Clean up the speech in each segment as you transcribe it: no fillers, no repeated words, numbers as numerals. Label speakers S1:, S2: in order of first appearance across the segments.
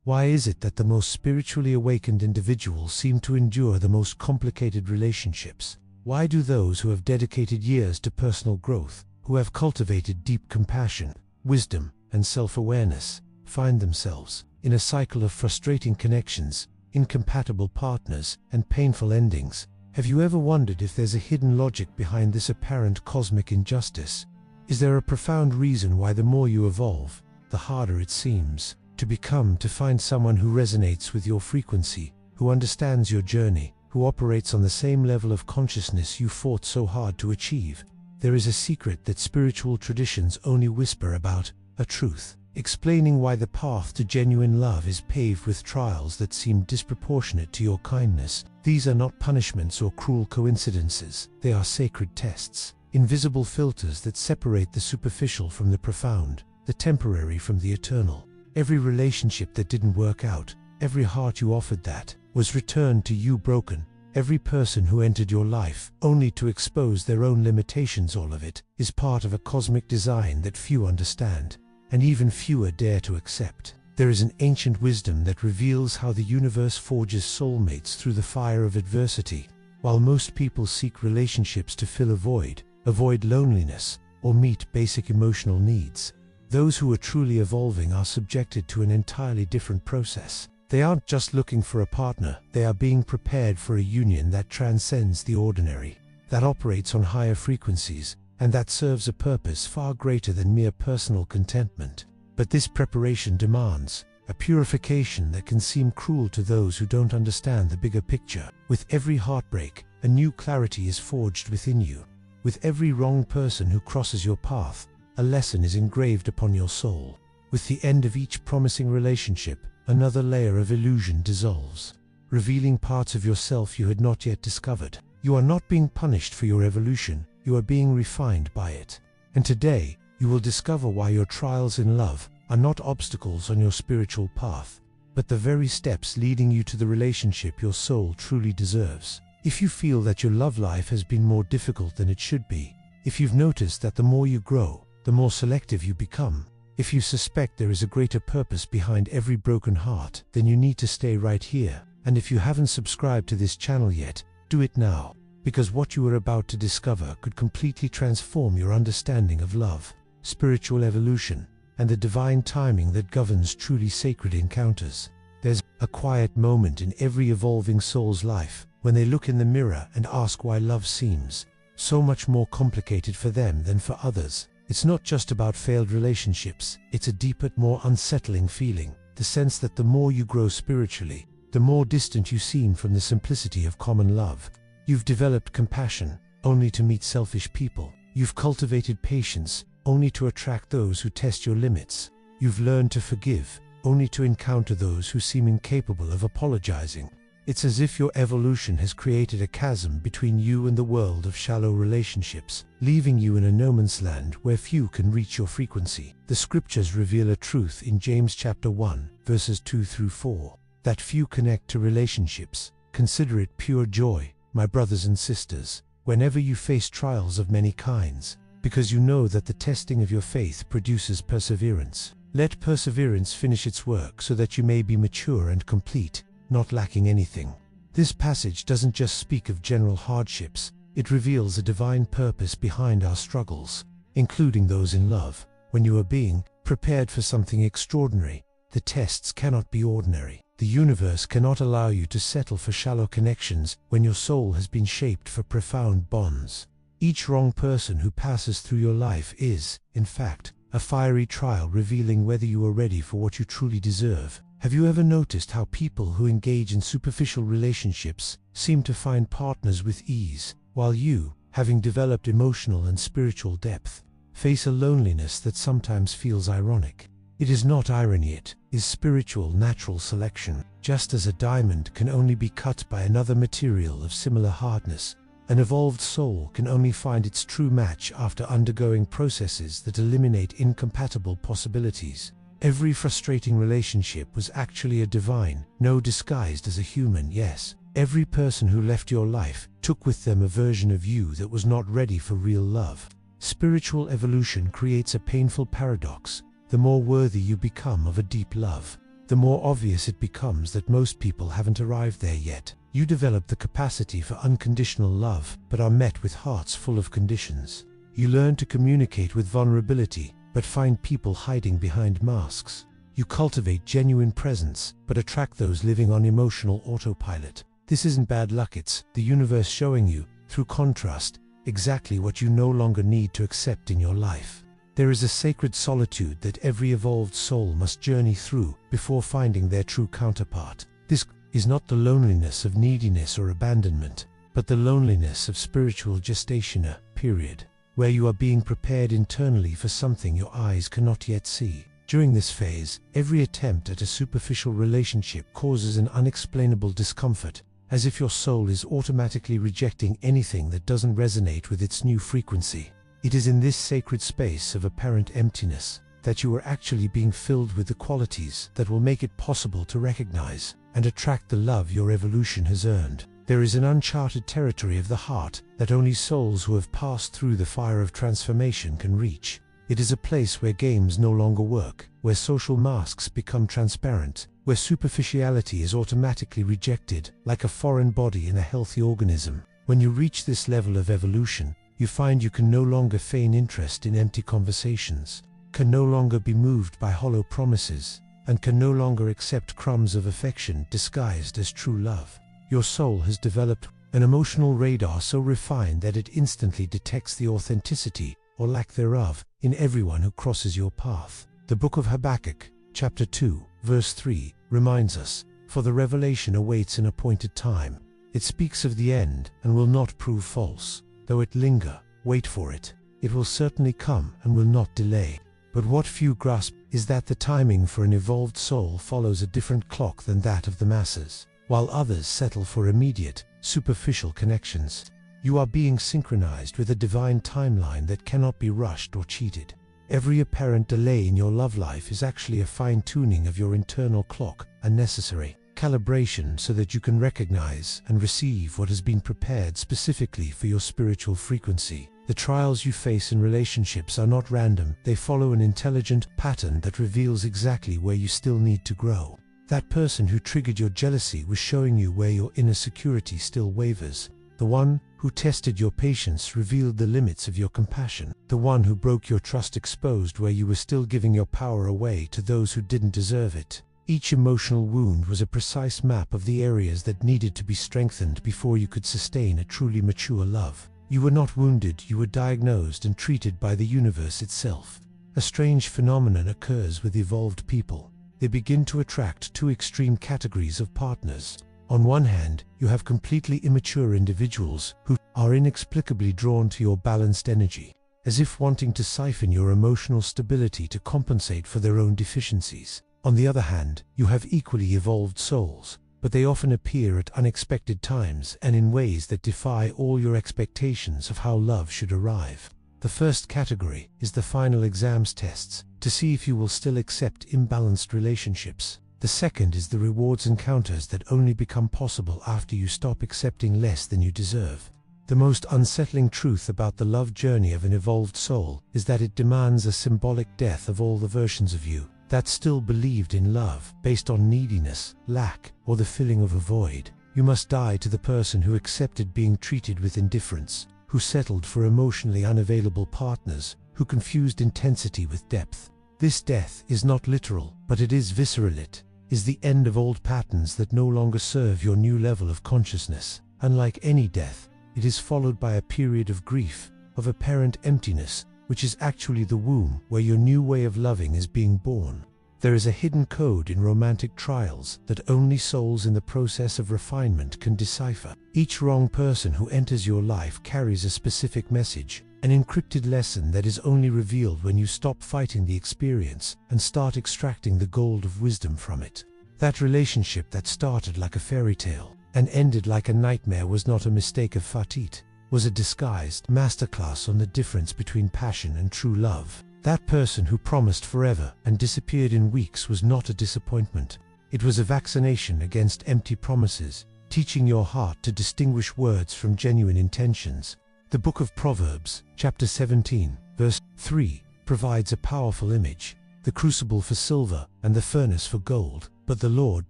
S1: Why is it that the most spiritually awakened individuals seem to endure the most complicated relationships? Why do those who have dedicated years to personal growth, who have cultivated deep compassion, wisdom, and self-awareness, find themselves in a cycle of frustrating connections, incompatible partners, and painful endings? Have you ever wondered if there's a hidden logic behind this apparent cosmic injustice? Is there a profound reason why the more you evolve, the harder it seems to find someone who resonates with your frequency, who understands your journey, who operates on the same level of consciousness you fought so hard to achieve? There is a secret that spiritual traditions only whisper about, a truth, explaining why the path to genuine love is paved with trials that seem disproportionate to your kindness. These are not punishments or cruel coincidences, they are sacred tests, invisible filters that separate the superficial from the profound, the temporary from the eternal. Every relationship that didn't work out, every heart you offered that was returned to you broken, every person who entered your life only to expose their own limitations, all of it is part of a cosmic design that few understand, and even fewer dare to accept. There is an ancient wisdom that reveals how the universe forges soulmates through the fire of adversity. While most people seek relationships to fill a void, avoid loneliness, or meet basic emotional needs, those who are truly evolving are subjected to an entirely different process. They aren't just looking for a partner, they are being prepared for a union that transcends the ordinary, that operates on higher frequencies, and that serves a purpose far greater than mere personal contentment. But this preparation demands a purification that can seem cruel to those who don't understand the bigger picture. With every heartbreak, a new clarity is forged within you. With every wrong person who crosses your path, a lesson is engraved upon your soul. With the end of each promising relationship, another layer of illusion dissolves, revealing parts of yourself you had not yet discovered. You are not being punished for your evolution, you are being refined by it. And today, you will discover why your trials in love are not obstacles on your spiritual path, but the very steps leading you to the relationship your soul truly deserves. If you feel that your love life has been more difficult than it should be, if you've noticed that the more you grow, the more selective you become, if you suspect there is a greater purpose behind every broken heart, then you need to stay right here. And if you haven't subscribed to this channel yet, do it now, because what you are about to discover could completely transform your understanding of love, spiritual evolution, and the divine timing that governs truly sacred encounters. There's a quiet moment in every evolving soul's life when they look in the mirror and ask why love seems so much more complicated for them than for others. It's not just about failed relationships, it's a deeper, more unsettling feeling, the sense that the more you grow spiritually, the more distant you seem from the simplicity of common love. You've developed compassion, only to meet selfish people. You've cultivated patience, only to attract those who test your limits. You've learned to forgive, only to encounter those who seem incapable of apologizing. It's as if your evolution has created a chasm between you and the world of shallow relationships, leaving you in a no man's land where few can reach your frequency. The scriptures reveal a truth in James chapter 1, verses 2 through 4, that few connect to relationships. Consider it pure joy, my brothers and sisters, whenever you face trials of many kinds, because you know that the testing of your faith produces perseverance. Let perseverance finish its work so that you may be mature and complete, not lacking anything. This passage doesn't just speak of general hardships, it reveals a divine purpose behind our struggles, including those in love. When you are being prepared for something extraordinary, the tests cannot be ordinary. The universe cannot allow you to settle for shallow connections when your soul has been shaped for profound bonds. Each wrong person who passes through your life is, in fact, a fiery trial revealing whether you are ready for what you truly deserve. Have you ever noticed how people who engage in superficial relationships seem to find partners with ease, while you, having developed emotional and spiritual depth, face a loneliness that sometimes feels ironic? It is not irony, it is spiritual natural selection. Just as a diamond can only be cut by another material of similar hardness, an evolved soul can only find its true match after undergoing processes that eliminate incompatible possibilities. Every frustrating relationship was actually a divine, no disguised as a human, yes. Every person who left your life took with them a version of you that was not ready for real love. Spiritual evolution creates a painful paradox. The more worthy you become of a deep love, the more obvious it becomes that most people haven't arrived there yet. You develop the capacity for unconditional love, but are met with hearts full of conditions. You learn to communicate with vulnerability, but find people hiding behind masks. You cultivate genuine presence, but attract those living on emotional autopilot. This isn't bad luck, it's the universe showing you, through contrast, exactly what you no longer need to accept in your life. There is a sacred solitude that every evolved soul must journey through before finding their true counterpart. This is not the loneliness of neediness or abandonment, but the loneliness of spiritual gestation, period, where you are being prepared internally for something your eyes cannot yet see. During this phase, every attempt at a superficial relationship causes an unexplainable discomfort, as if your soul is automatically rejecting anything that doesn't resonate with its new frequency. It is in this sacred space of apparent emptiness that you are actually being filled with the qualities that will make it possible to recognize and attract the love your evolution has earned. There is an uncharted territory of the heart that only souls who have passed through the fire of transformation can reach. It is a place where games no longer work, where social masks become transparent, where superficiality is automatically rejected, like a foreign body in a healthy organism. When you reach this level of evolution, you find you can no longer feign interest in empty conversations, can no longer be moved by hollow promises, and can no longer accept crumbs of affection disguised as true love. Your soul has developed an emotional radar so refined that it instantly detects the authenticity, or lack thereof, in everyone who crosses your path. The book of Habakkuk, chapter 2, verse 3, reminds us, "For the revelation awaits an appointed time. It speaks of the end and will not prove false. Though it linger, wait for it. It will certainly come and will not delay." But what few grasp is that the timing for an evolved soul follows a different clock than that of the masses, while others settle for immediate, superficial connections. You are being synchronized with a divine timeline that cannot be rushed or cheated. Every apparent delay in your love life is actually a fine-tuning of your internal clock, a necessary calibration so that you can recognize and receive what has been prepared specifically for your spiritual frequency. The trials you face in relationships are not random, they follow an intelligent pattern that reveals exactly where you still need to grow. That person who triggered your jealousy was showing you where your inner security still wavers. The one who tested your patience revealed the limits of your compassion. The one who broke your trust exposed where you were still giving your power away to those who didn't deserve it. Each emotional wound was a precise map of the areas that needed to be strengthened before you could sustain a truly mature love. You were not wounded, you were diagnosed and treated by the universe itself. A strange phenomenon occurs with evolved people. They begin to attract two extreme categories of partners. On one hand, you have completely immature individuals who are inexplicably drawn to your balanced energy, as if wanting to siphon your emotional stability to compensate for their own deficiencies. On the other hand, you have equally evolved souls, but they often appear at unexpected times and in ways that defy all your expectations of how love should arrive. The first category is the final exams tests, to see if you will still accept imbalanced relationships. The second is the rewards encounters that only become possible after you stop accepting less than you deserve. The most unsettling truth about the love journey of an evolved soul is that it demands a symbolic death of all the versions of you that still believed in love based on neediness, lack, or the filling of a void. You must die to the person who accepted being treated with indifference, who settled for emotionally unavailable partners, who confused intensity with depth. This death is not literal, but it is visceral. It is the end of old patterns that no longer serve your new level of consciousness. Unlike any death, it is followed by a period of grief, of apparent emptiness, which is actually the womb where your new way of loving is being born. There is a hidden code in romantic trials that only souls in the process of refinement can decipher. Each wrong person who enters your life carries a specific message, an encrypted lesson that is only revealed when you stop fighting the experience and start extracting the gold of wisdom from it. That relationship that started like a fairy tale and ended like a nightmare was not a mistake of fate, was a disguised masterclass on the difference between passion and true love. That person who promised forever and disappeared in weeks was not a disappointment. It was a vaccination against empty promises, teaching your heart to distinguish words from genuine intentions. The book of Proverbs, chapter 17, verse 3, provides a powerful image. the crucible for silver, and the furnace for gold, but the Lord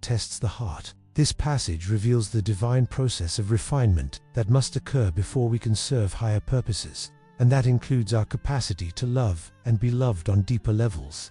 S1: tests the heart. This passage reveals the divine process of refinement that must occur before we can serve higher purposes, and that includes our capacity to love and be loved on deeper levels.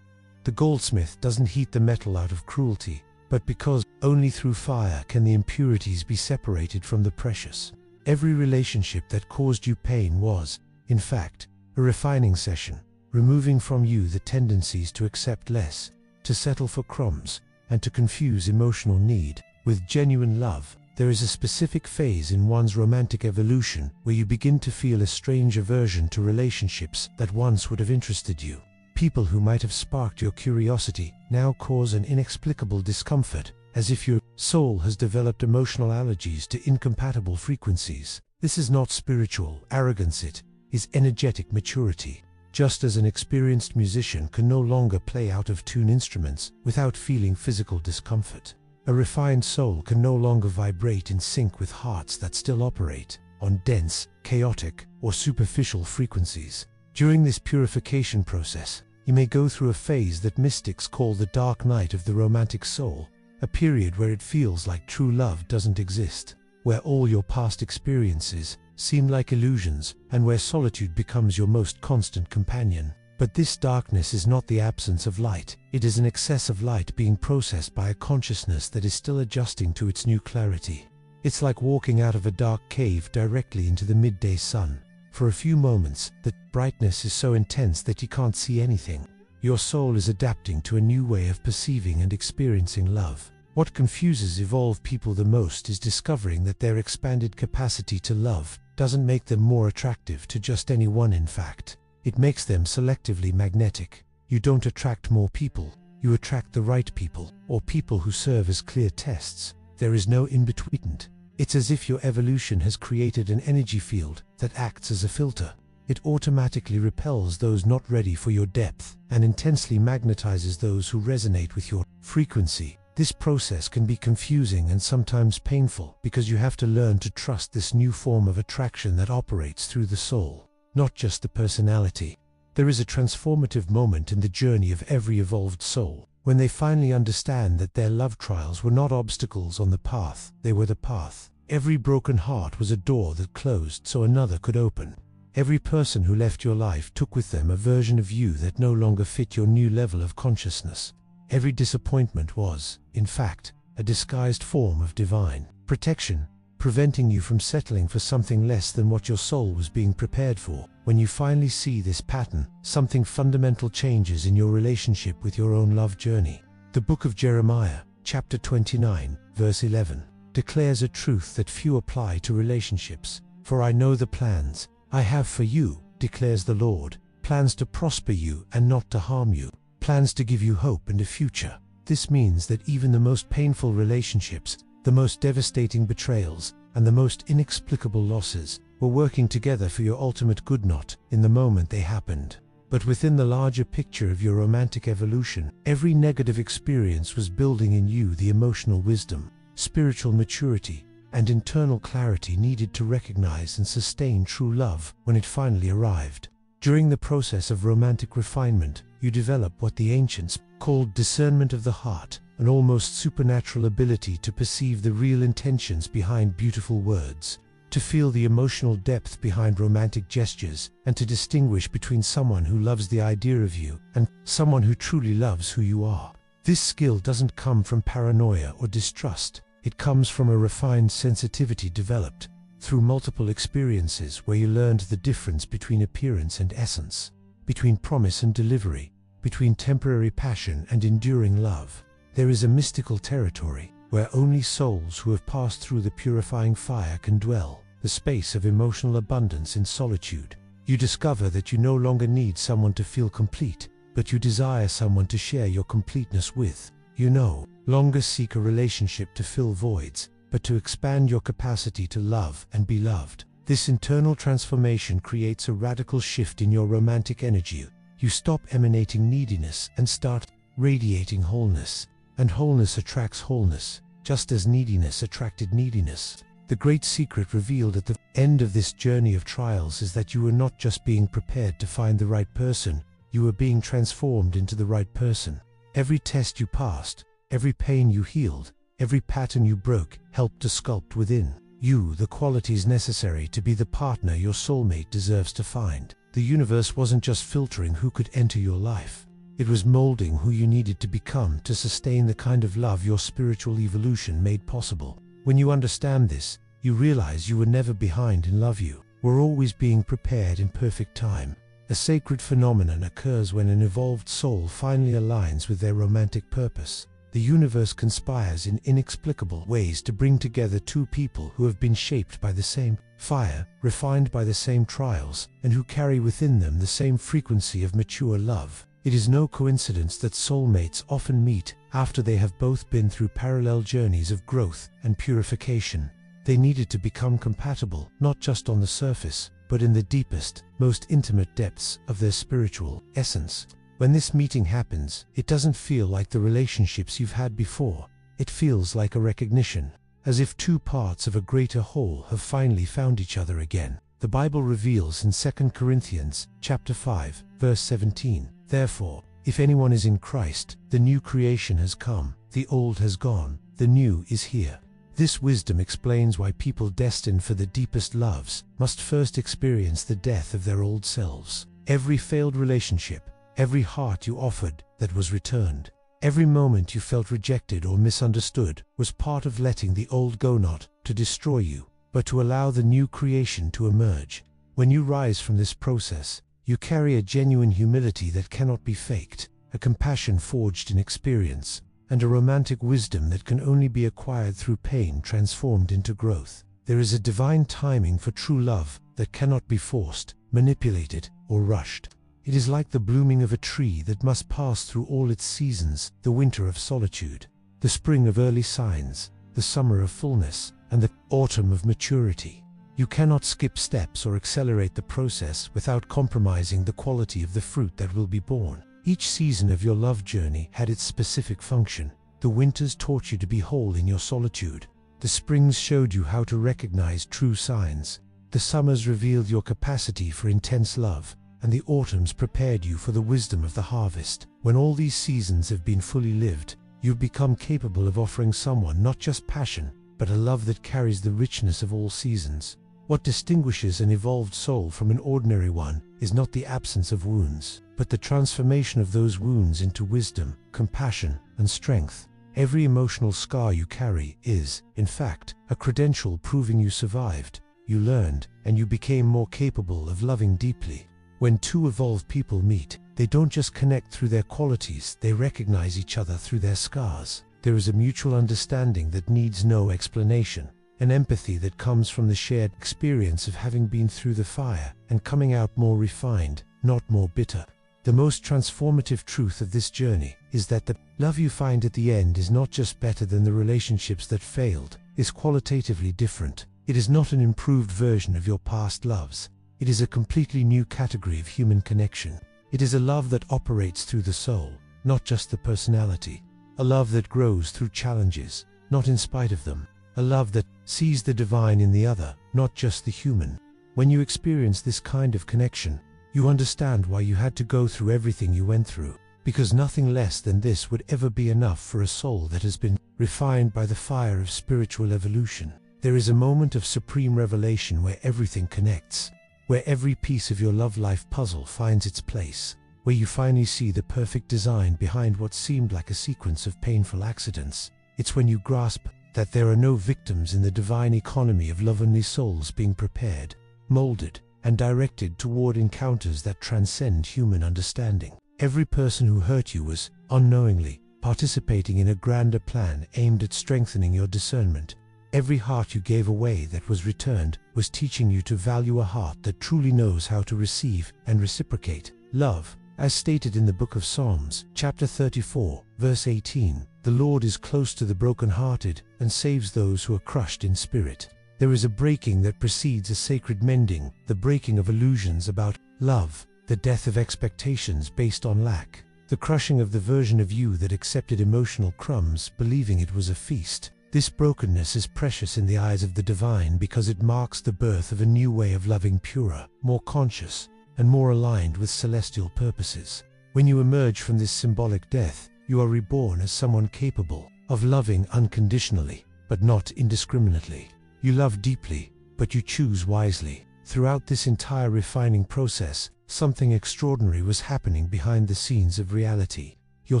S1: The goldsmith doesn't heat the metal out of cruelty, but because only through fire can the impurities be separated from the precious. Every relationship that caused you pain was, in fact, a refining session, removing from you the tendencies to accept less, to settle for crumbs, and to confuse emotional need with genuine love. There is a specific phase in one's romantic evolution where you begin to feel a strange aversion to relationships that once would have interested you. People who might have sparked your curiosity now cause an inexplicable discomfort, as if your soul has developed emotional allergies to incompatible frequencies. This is not spiritual arrogance, it is energetic maturity. Just as an experienced musician can no longer play out-of-tune instruments without feeling physical discomfort, a refined soul can no longer vibrate in sync with hearts that still operate on dense, chaotic, or superficial frequencies. During this purification process, you may go through a phase that mystics call the dark night of the romantic soul, a period where it feels like true love doesn't exist, where all your past experiences seem like illusions, and where solitude becomes your most constant companion. But this darkness is not the absence of light, it is an excess of light being processed by a consciousness that is still adjusting to its new clarity. It's like walking out of a dark cave directly into the midday sun. For a few moments, the brightness is so intense that you can't see anything. Your soul is adapting to a new way of perceiving and experiencing love. What confuses evolved people the most is discovering that their expanded capacity to love doesn't make them more attractive to just anyone. In fact, it makes them selectively magnetic. You don't attract more people, you attract the right people, or people who serve as clear tests. There is no in-between. It's as if your evolution has created an energy field that acts as a filter. It automatically repels those not ready for your depth and intensely magnetizes those who resonate with your frequency. This process can be confusing and sometimes painful because you have to learn to trust this new form of attraction that operates through the soul, not just the personality. There is a transformative moment in the journey of every evolved soul, when they finally understand that their love trials were not obstacles on the path, they were the path. Every broken heart was a door that closed so another could open. Every person who left your life took with them a version of you that no longer fit your new level of consciousness. Every disappointment was, in fact, a disguised form of divine protection, preventing you from settling for something less than what your soul was being prepared for. When you finally see this pattern, something fundamental changes in your relationship with your own love journey. The book of Jeremiah, chapter 29, verse 11, declares a truth that few apply to relationships. For I know the plans I have for you, declares the Lord, plans to prosper you and not to harm you, plans to give you hope and a future. This means that even the most painful relationships, the most devastating betrayals, and the most inexplicable losses were working together for your ultimate good, not in the moment they happened, but within the larger picture of your romantic evolution. Every negative experience was building in you the emotional wisdom, spiritual maturity, and internal clarity needed to recognize and sustain true love when it finally arrived. During the process of romantic refinement, you develop what the ancients called discernment of the heart, an almost supernatural ability to perceive the real intentions behind beautiful words, to feel the emotional depth behind romantic gestures, and to distinguish between someone who loves the idea of you and someone who truly loves who you are. This skill doesn't come from paranoia or distrust. It comes from a refined sensitivity developed through multiple experiences where you learned the difference between appearance and essence, between promise and delivery, between temporary passion and enduring love. There is a mystical territory where only souls who have passed through the purifying fire can dwell, the space of emotional abundance in solitude. You discover that you no longer need someone to feel complete, but you desire someone to share your completeness with. You no longer seek a relationship to fill voids, but to expand your capacity to love and be loved. This internal transformation creates a radical shift in your romantic energy. You stop emanating neediness and start radiating wholeness. And wholeness attracts wholeness, just as neediness attracted neediness. The great secret revealed at the end of this journey of trials is that you were not just being prepared to find the right person, you were being transformed into the right person. Every test you passed, every pain you healed, every pattern you broke helped to sculpt within you the qualities necessary to be the partner your soulmate deserves to find. The universe wasn't just filtering who could enter your life. It was molding who you needed to become to sustain the kind of love your spiritual evolution made possible. When you understand this, you realize you were never behind in love. You were always being prepared in perfect time. A sacred phenomenon occurs when an evolved soul finally aligns with their romantic purpose. The universe conspires in inexplicable ways to bring together two people who have been shaped by the same fire, refined by the same trials, and who carry within them the same frequency of mature love. It is no coincidence that soulmates often meet after they have both been through parallel journeys of growth and purification. They needed to become compatible, not just on the surface, but in the deepest, most intimate depths of their spiritual essence. When this meeting happens, it doesn't feel like the relationships you've had before. It feels like a recognition, as if two parts of a greater whole have finally found each other again. The Bible reveals in 2 Corinthians chapter 5, verse 17, "Therefore, if anyone is in Christ, the new creation has come, the old has gone, the new is here." This wisdom explains why people destined for the deepest loves must first experience the death of their old selves. Every failed relationship, every heart you offered that was returned, every moment you felt rejected or misunderstood was part of letting the old go, not to destroy you, but to allow the new creation to emerge. When you rise from this process, you carry a genuine humility that cannot be faked, a compassion forged in experience, and a romantic wisdom that can only be acquired through pain transformed into growth. There is a divine timing for true love that cannot be forced, manipulated, or rushed. It is like the blooming of a tree that must pass through all its seasons: the winter of solitude, the spring of early signs, the summer of fullness, and the autumn of maturity. You cannot skip steps or accelerate the process without compromising the quality of the fruit that will be born. Each season of your love journey had its specific function. The winters taught you to be whole in your solitude. The springs showed you how to recognize true signs. The summers revealed your capacity for intense love, and the autumns prepared you for the wisdom of the harvest. When all these seasons have been fully lived, you've become capable of offering someone not just passion, but a love that carries the richness of all seasons. What distinguishes an evolved soul from an ordinary one is not the absence of wounds, but the transformation of those wounds into wisdom, compassion, and strength. Every emotional scar you carry is, in fact, a credential proving you survived, you learned, and you became more capable of loving deeply. When two evolved people meet, they don't just connect through their qualities, they recognize each other through their scars. There is a mutual understanding that needs no explanation, an empathy that comes from the shared experience of having been through the fire and coming out more refined, not more bitter. The most transformative truth of this journey is that the love you find at the end is not just better than the relationships that failed, it's qualitatively different. It is not an improved version of your past loves. It is a completely new category of human connection. It is a love that operates through the soul, not just the personality. A love that grows through challenges, not in spite of them. A love that sees the divine in the other, not just the human. When you experience this kind of connection, you understand why you had to go through everything you went through, because nothing less than this would ever be enough for a soul that has been refined by the fire of spiritual evolution. There is a moment of supreme revelation where everything connects, where every piece of your love life puzzle finds its place, where you finally see the perfect design behind what seemed like a sequence of painful accidents. It's when you grasp that there are no victims in the divine economy of love-only souls being prepared, molded, and directed toward encounters that transcend human understanding. Every person who hurt you was, unknowingly, participating in a grander plan aimed at strengthening your discernment. Every heart you gave away that was returned was teaching you to value a heart that truly knows how to receive and reciprocate love. As stated in the book of Psalms, chapter 34, verse 18, "The Lord is close to the brokenhearted and saves those who are crushed in spirit." There is a breaking that precedes a sacred mending, the breaking of illusions about love, the death of expectations based on lack, the crushing of the version of you that accepted emotional crumbs believing it was a feast. This brokenness is precious in the eyes of the divine because it marks the birth of a new way of loving, purer, more conscious, and more aligned with celestial purposes. When you emerge from this symbolic death, you are reborn as someone capable of loving unconditionally, but not indiscriminately. You love deeply, but you choose wisely. Throughout this entire refining process, something extraordinary was happening behind the scenes of reality. Your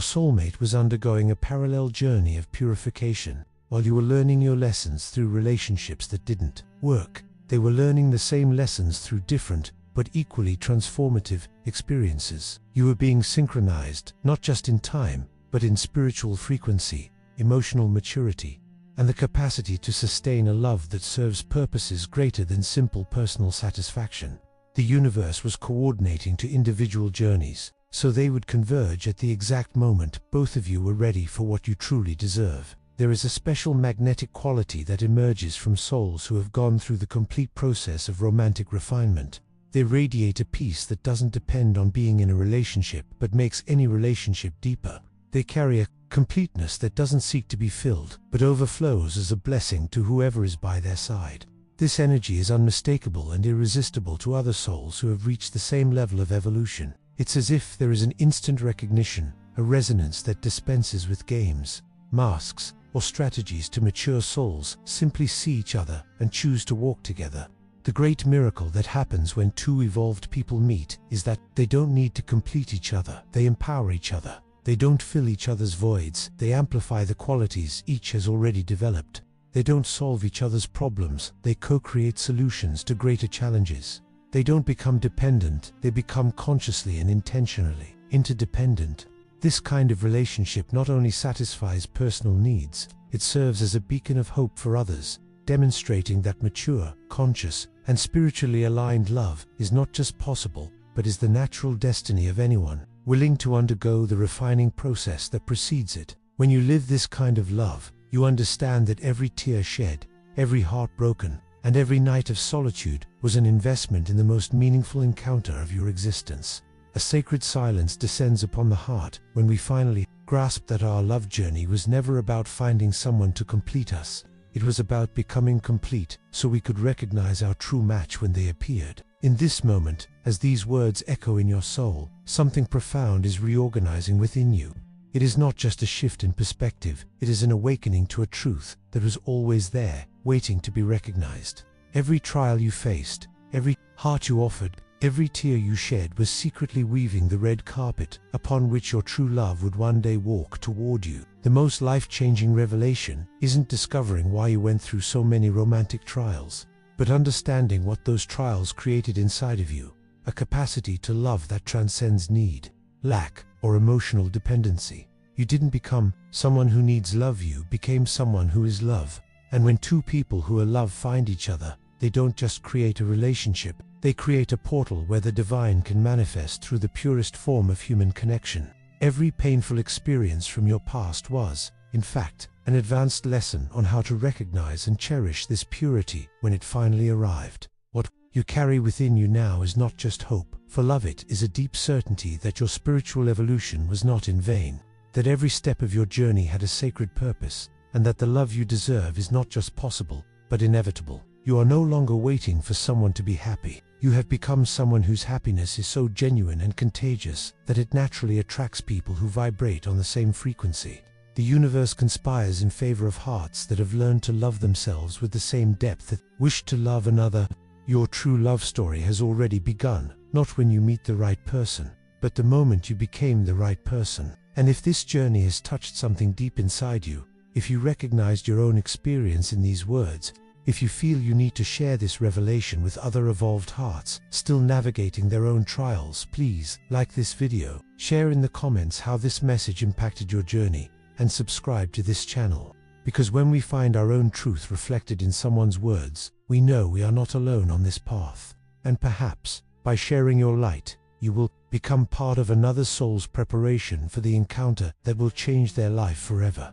S1: soulmate was undergoing a parallel journey of purification. While you were learning your lessons through relationships that didn't work, they were learning the same lessons through different, but equally transformative, experiences. You were being synchronized, not just in time, but in spiritual frequency, emotional maturity, and the capacity to sustain a love that serves purposes greater than simple personal satisfaction. The universe was coordinating to individual journeys, so they would converge at the exact moment both of you were ready for what you truly deserve. There is a special magnetic quality that emerges from souls who have gone through the complete process of romantic refinement. They radiate a peace that doesn't depend on being in a relationship but makes any relationship deeper. They carry a completeness that doesn't seek to be filled, but overflows as a blessing to whoever is by their side. This energy is unmistakable and irresistible to other souls who have reached the same level of evolution. It's as if there is an instant recognition, a resonance that dispenses with games, masks, or strategies to mature souls simply see each other and choose to walk together. The great miracle that happens when two evolved people meet is that they don't need to complete each other, they empower each other. They don't fill each other's voids, they amplify the qualities each has already developed. They don't solve each other's problems, they co-create solutions to greater challenges. They don't become dependent, they become consciously and intentionally interdependent. This kind of relationship not only satisfies personal needs, it serves as a beacon of hope for others, demonstrating that mature, conscious, and spiritually aligned love is not just possible, but is the natural destiny of anyone willing to undergo the refining process that precedes it. When you live this kind of love, you understand that every tear shed, every heart broken, and every night of solitude was an investment in the most meaningful encounter of your existence. A sacred silence descends upon the heart when we finally grasp that our love journey was never about finding someone to complete us. It was about becoming complete so we could recognize our true match when they appeared. In this moment, as these words echo in your soul, something profound is reorganizing within you. It is not just a shift in perspective, it is an awakening to a truth that was always there, waiting to be recognized. Every trial you faced, every heart you offered, every tear you shed was secretly weaving the red carpet upon which your true love would one day walk toward you. The most life-changing revelation isn't discovering why you went through so many romantic trials, but understanding what those trials created inside of you, a capacity to love that transcends need, lack, or emotional dependency. You didn't become someone who needs love, you became someone who is love. And when two people who are love find each other, they don't just create a relationship, they create a portal where the divine can manifest through the purest form of human connection. Every painful experience from your past was, in fact, an advanced lesson on how to recognize and cherish this purity when it finally arrived. What you carry within you now is not just hope, for love it is a deep certainty that your spiritual evolution was not in vain, that every step of your journey had a sacred purpose, and that the love you deserve is not just possible, but inevitable. You are no longer waiting for someone to be happy. You have become someone whose happiness is so genuine and contagious that it naturally attracts people who vibrate on the same frequency. The universe conspires in favor of hearts that have learned to love themselves with the same depth that wish to love another. Your true love story has already begun, not when you meet the right person, but the moment you became the right person. And if this journey has touched something deep inside you, if you recognized your own experience in these words, if you feel you need to share this revelation with other evolved hearts still navigating their own trials, please like this video, share in the comments how this message impacted your journey, and subscribe to this channel. Because when we find our own truth reflected in someone's words, we know we are not alone on this path. And perhaps, by sharing your light, you will become part of another soul's preparation for the encounter that will change their life forever.